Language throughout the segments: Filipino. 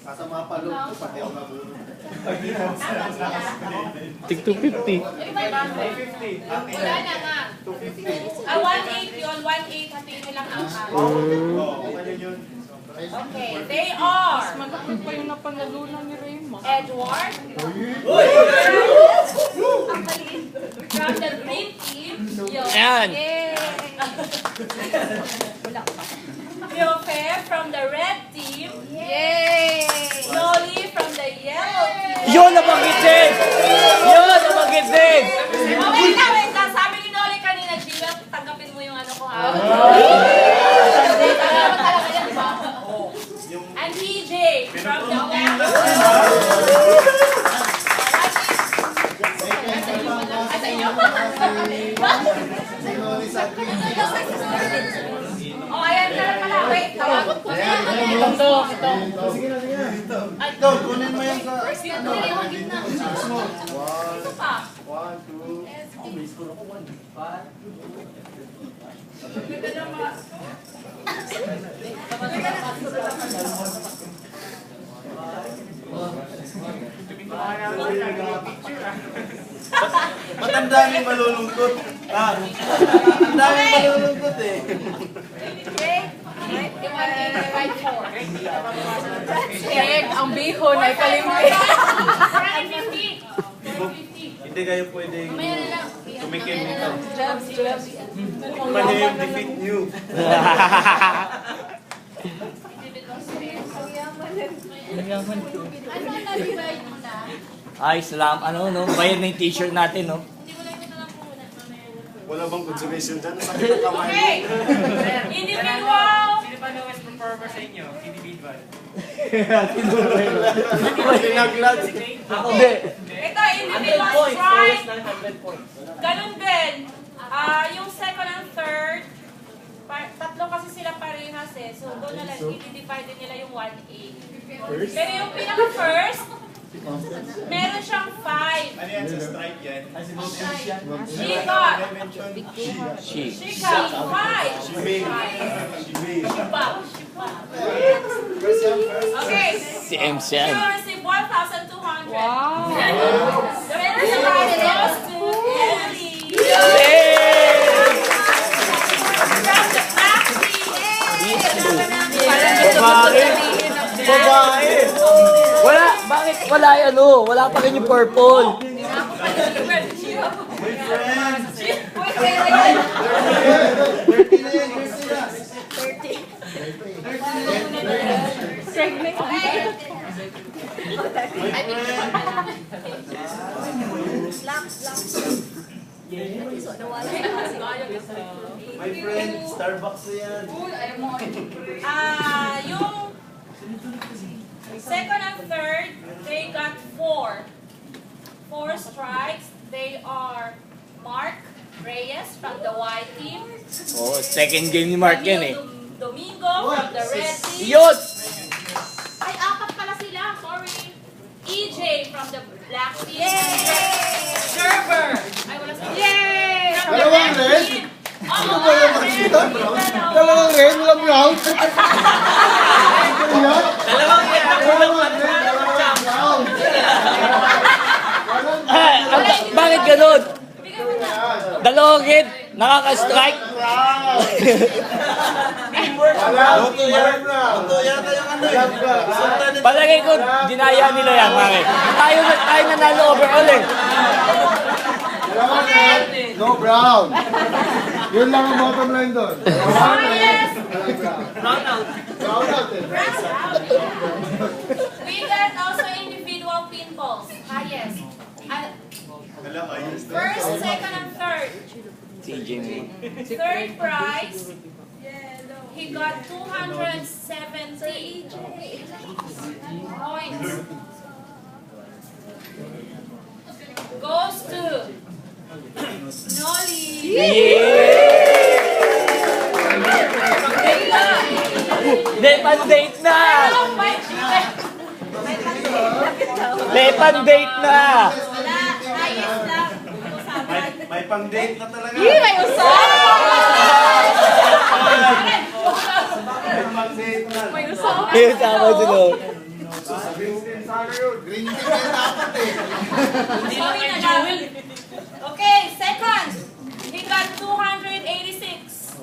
Kasama pa loob ko, pati ako nabulong. Tig 250. 550. Wala na nga. 250. 1.8 yun. 1.8. Hatiin nyo lang ang Okay yun. Okay. They are Malaki pa yung napanalunan ni Rayma. Edward. From the green team. Ayan. Yofe from the red team. Yay! Noli from the yellow team. Yun, nabanggit din! Yun, nabanggit din! Oh, wait lang. Sabi ni Noli kanina, Gila, tanggapin mo yung ano ko ha. Talaga yan, diba? And PJ from the black Oh, ayan na lang pala. Wait, tawag ko. Sige na, sige na. Ito, kunin mo yan sa... Ito pa. 1, 2. Matanda yung malulungkot. Ang daming malulungkot eh. Ang bihon ay kalimti. Hindi kayo pwedeng tumikim nito. Jabs. Paano yung defeat nyo? Ay, salam. Ano, no? Bayad na yung t-shirt natin, no? Wala bang consolation dyan? Sakit ang kamay. Okay. Individual. Sino ba lowest performer sa inyo? Individual. Tinaglag. Hindi. Ito, individual strike. Ganun din. Yung second and third, tatlo kasi sila parehas eh. So, doon na lang, i-divide nila yung 1A. Pero yung pinaka-first, meron siyang 5. Ano yan sa strike yan? She got 5. Okay. Si MC yan. You receive 1,200. Wow! The rest goes to Emily. Babae! Wala, bakit wala yan, ano? Wala pa rin yung purple. My friend, Starbucks na yan. Yung second and third, they got 4. 4 strikes. They are Mark Reyes from the white team. Oh, second game ni Mark yan eh. Domingo from the red team. Yun! Ay, 4 pala sila. Sorry. EJ from the black team. Gerber. Ay, wala sila. Yay! From the Dalawang red red? team. Ano ba yung makikita? Dalawang red, walang brown. Dalawang yan. Bakit ganun? Dalawang hit, nakaka-strike. Luto yata yung ano eh. Palagay ko, dinaya nila yan, pare. Tayo nanalo overall eh. No brown. Yun lang ang bottom line doon. Yes. Brown out eh. We got also individual pinballs. Highest. First, second, and third. TJ mo. Third prize, he got 270 points. Goes to Noli. Lepang-date na! Lepang-date na! Wala, highest lang. May pang-date na talaga. May usap! May usap. Ayun, tama dun. Green team yan dapat eh. Sorry na lang. Okay, second. He got 286.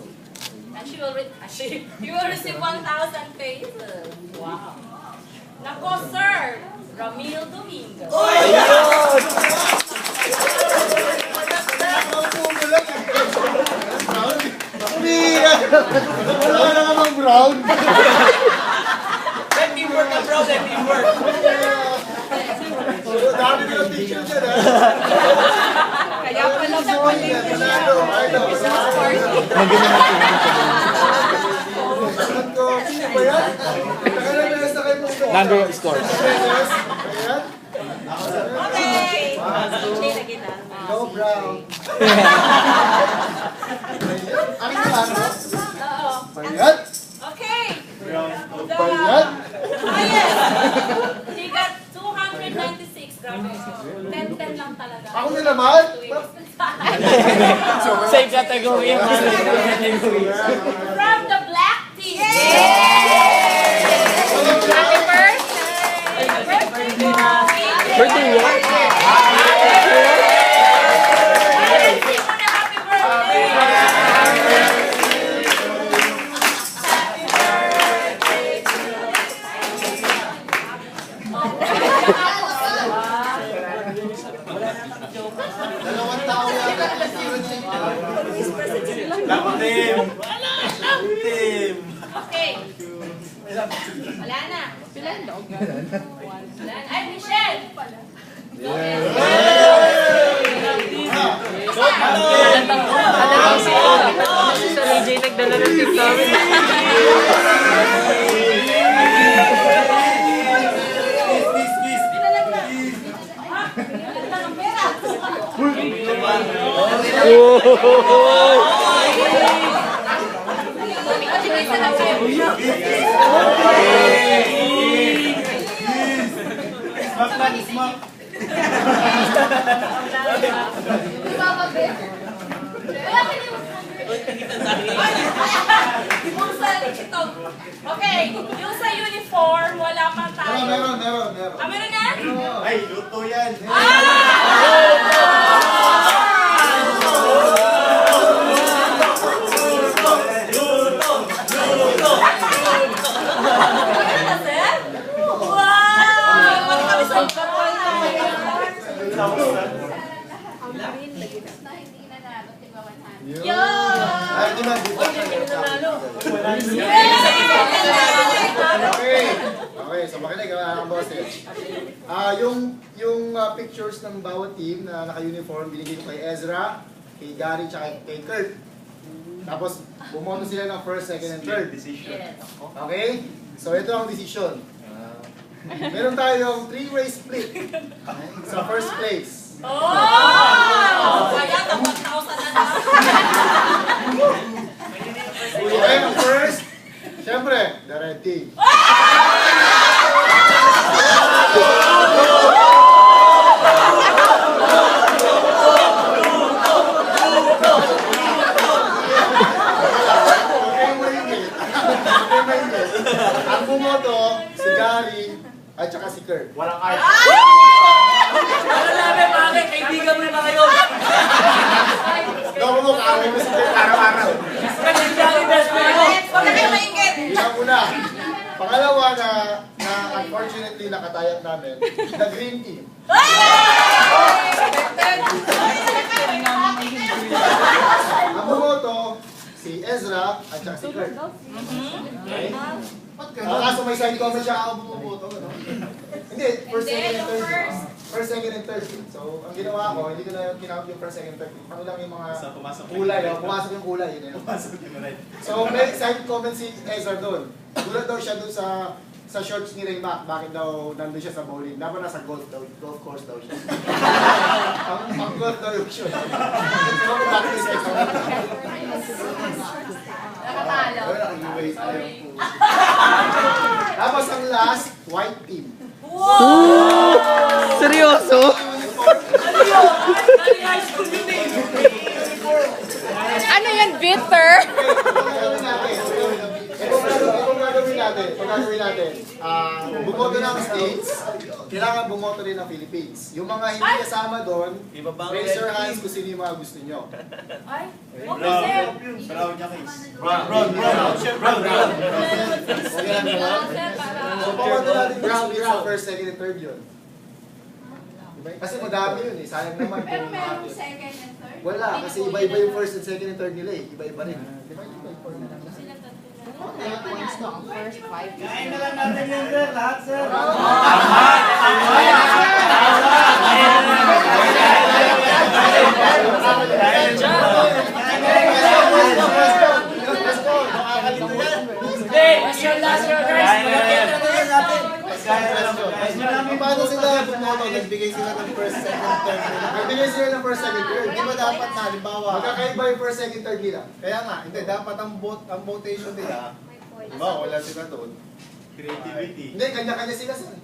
And he will receive 1,000 pesos. Wow. Nako, sir. Ramil Domingo. Ayun! Wala na namang brown. Teamwork na bro, teamwork. Dami ko ng picture dyan ha. Kaya pala sa pag-ibig niya. Sino ba yan? Nakalalas na kayo po. Number of scores. Ayan. Okay. Shade na kita. No brown. Akin na lang. Oo. Ayan. Okay. The Ayan. highest. He got 296. Grabe. 10-10 lang talaga. Ako na naman. Same category. From the black team. Happy birthday! Birthday what? Happy birthday. Dalawang tao yata. Laban team. Team. Okay. Wala na. Pilan daw? Wala na. Ay, Michelle. Si AJ nagdala ng tip namin. Smack. Okay, yung sa uniform, wala pa tayo. Meron. Ah, meron na? Ay, luto yan. Ay, di ba? Okay, so makinig ang boses. Yung pictures ng bawat team na naka-uniform, binigay ko kay Ezra, kay Gary, tsaka kay Kurt. Tapos, bumoto sila ng first, second, and third. Okay? So, ito ang decision. Meron tayong three-way split sa first place. Oh! Kaya ito, 1,000 na na. Okay, ang first, syempre, the red team. Ang bumoto, si Gary, at saka si Kurt. Walang art. Ano namin mga kaibigan mo na kayo? Loko mo, kaaway mo si Kurt araw-araw. Kasi dami best friend ko. Huwag na kayo maingit. Isa muna. Pangalawa na unfortunately nakatayap namin, the green team. Ang bumoto, si Ezra at saka si Kurt. Okay? Kaso may side comment siya ako bumoto. No? Hindi, first, second, and third. First, second, and third. So, ang ginawa ko, hindi ko na kinount yung first, second, and third. Ano lang yung mga kulay. Pumasok yung kulay. Yun yun. So, may side comment si Ezra doon. Gulat daw siya doon sa shorts ni Raymac. Bakit daw nandun siya sa bowling? Dapat nasa golf course daw siya. Ang golf daw yung shorts. So, bakit yung sex? Nakatalo. Tapos ang last, white team. Seryoso? Ano yan, bitter? Ito gagawin natin, bumoto ng states, kailangan bumoto rin ng Philippines. Yung mga hindi kasama doon, raise your hands kung sino yung mga gusto nyo. Ay, okay, sir. Brown niya case. Brown. Okay lang naman. So, bumoto natin yung split sa first, second, and third yun. Diba? Kasi madami yun eh, sayang naman. Pero kung merong ate. second and third. Wala, kasi iba-iba yung first and second and third nila eh. Iba-iba rin. Diba? Points to ang first 5. Kain na lang natin yan, sir. Lahat, sir. Paano sila bumoto? Nagbigay sila ng first, second, third nila. Nagbigay sila ng first, second, third. Di ba dapat na, halimbawa, magkakaiba yung first, second, third nila? Kaya nga, hindi, dapat ang votation nila, diba, wala sila doon. Creativity. Hindi, kanya-kanya sila sir.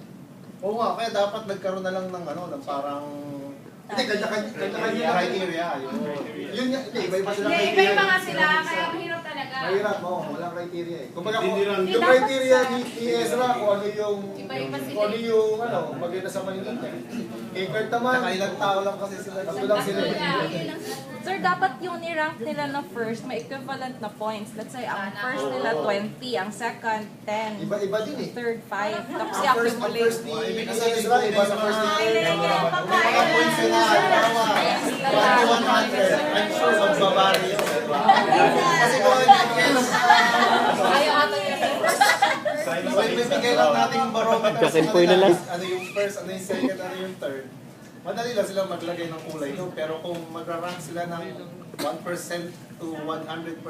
Oo nga, kaya dapat nagkaroon na lang ng ano, ng parang Hindi, kanya-kanya. criteria. Yun nga, hindi, iba-iba sila Hindi, iba-iba nga sila, kaya mahirap talaga. Mahirap, oo, walang criteria eh. Kumbaga, Hindi rin. yung criteria ni Ezra, kung ano yung, Iba-iba sila. kung ano yung, maganda sa Manila. Kay Kurt naman, Saka ilang tao lang kasi sila. tatlo lang sila eh. Sir, dapat yung ni-rank nila na first, may equivalent na points. Let's say, ang first nila 20, ang second 10, Iba-iba din eh. third 5, tapos Ang first i-accumulate. ni Ezra, iba sa first ni Mga points nila, halimbawa, 1 to 100, I'm sure magbabari yun, diba? Kasi kung ano yung Ayaw ata niya. so, ibibigay lang natin yung barometer. Kasimpoy na lang. Ano yung first, ano yung second, ano yung third. Madali lang sila maglagay ng kulay doon. Pero kung magra-rank sila ng 1% to 100%,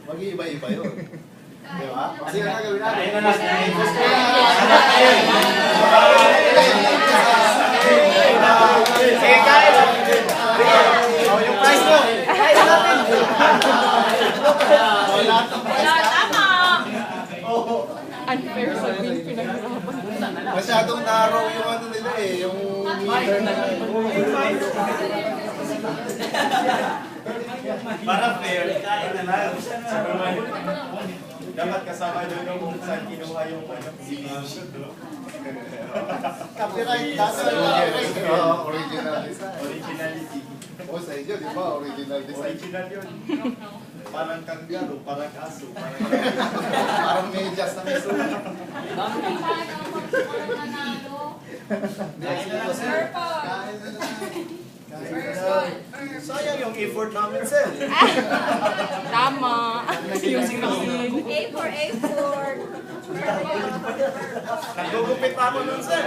mag-iiba-iba yun. Di ba? Kasi ang gagawin natin. Kain na natin. Sige, kain! Oh, yung price mo! Kain na natin! Wala itong price Wala, ka. tama! Oo. Unfair sabihin, pinaghirapan. Masyadong narrow yung ano nila eh, yung meter na Para fair, kain na lang. Dapat kasama doon yung saan kinuha yung image. copyright. Original design. Originality. O sa inyo, di ba? Original design. Original yun. Parang kanggaro, parang aso, parang... Parang medyas na may sulat. Sayang yung effort namin, sir. Tama. A for A4. Nagugupit ako nun, sir.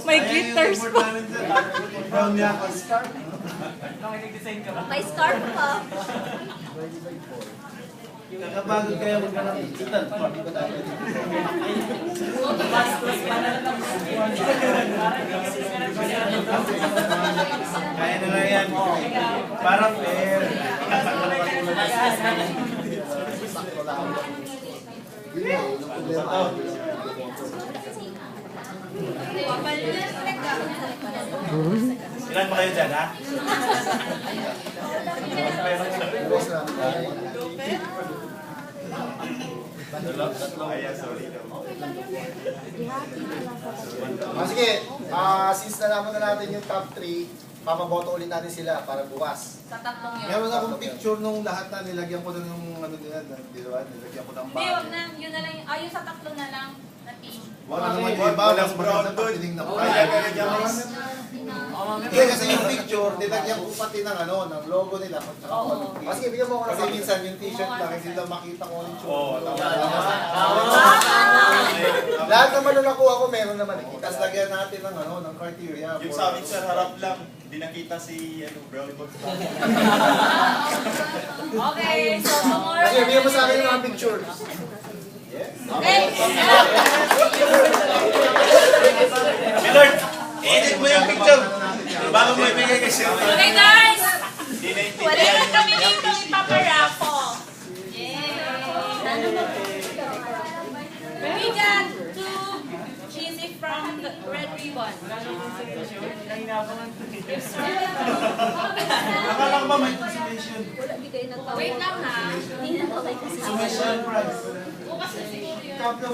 May glitters pa. Brown niya ako scarf. May scarf pa. Nakapagod kaya maghanap ng itan. Kaya na lang yan. Para fair. Ilan pa kayo dyan, ha? Tatlo. Ayan, sorry. Sige, since nalaman na natin yung top 3, papaboto ulit natin sila para bukas. Sa tatlong yun. Meron akong picture nung lahat na nilagyan ko na yung ano nila, di ba? Nilagyan ko ng Hindi, wag bagay. na. Yun na lang. Yung sa tatlo na lang. Na team. Wala naman yung iba, mas maganda pa tinignan ko. Kaya ganyan ako. Hindi, kasi yung picture, nilagyan ko pati ng ano, ng logo nila. At saka Oo. Sige, bigyan mo ako ng Kasi minsan yung t-shirt lang, hindi lang makita ko yung Oo, tsura. Lahat naman na nakuha ko, meron naman eh. Tapos lagyan natin ng ano, ng criteria. Yung sa amin sa harap lang, di nakita si Brown Box. Okay, so tomorrow. Sige, bigyan mo sa akin yung mga pictures. Okay. Millard, edit mo yung picture. Bago mo ibigay kasi. Okay guys, Di na meron kami dito ipaparapo. We got 2 cheesy from the Red Ribbon. Akala ko ba may consolation? Wait lang ha. Consolation prize. Bukas na siguro yun. champion